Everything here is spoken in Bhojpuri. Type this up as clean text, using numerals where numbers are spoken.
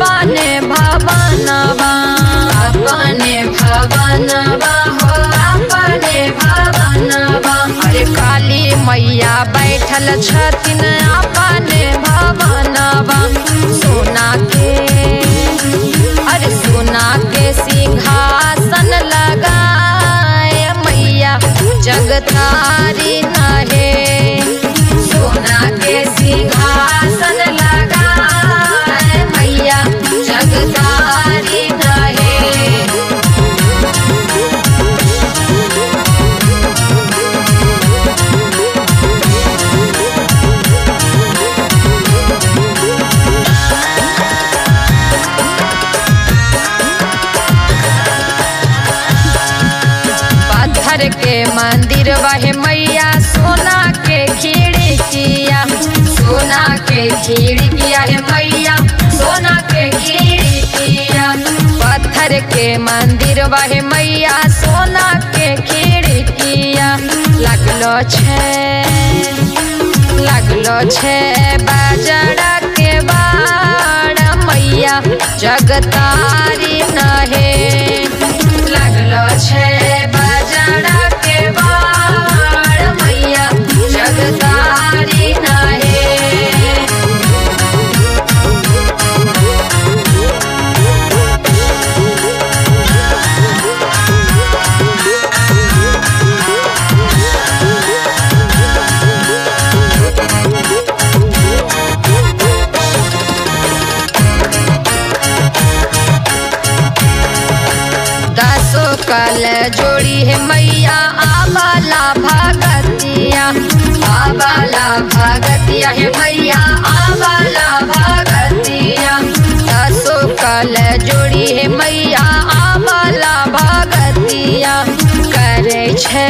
अपने भवनवा, अपने भवनवा हो अपने भवनवा। अरे काली मैया बैठल छथिन अपने भवनवा, सोना के अरे सोना के सिंहासन लगाए मैया जगतारी नहे, सोना के सिंहासन लगाए मैया जगतारी नहे। पत्थर के मंदिर वह मैया सोना के खिड़किया, सोना के खिड़किया है मैया सोना के खिड़किया। पत्थर के मंदिर वह मैया सोना के खिड़किया। लगलो छे बाजरा के बाड़ मैया जगतारी नहे, लगलो छे बाजरा के बाड़ मैया जगतारी नहे। कल जोड़ी है मैया आबाला भगतिया, आबाला भगतिया है मैया आबाला भगतिया। दसो कल जोड़ी है मैया आबाला भगतिया। करे छे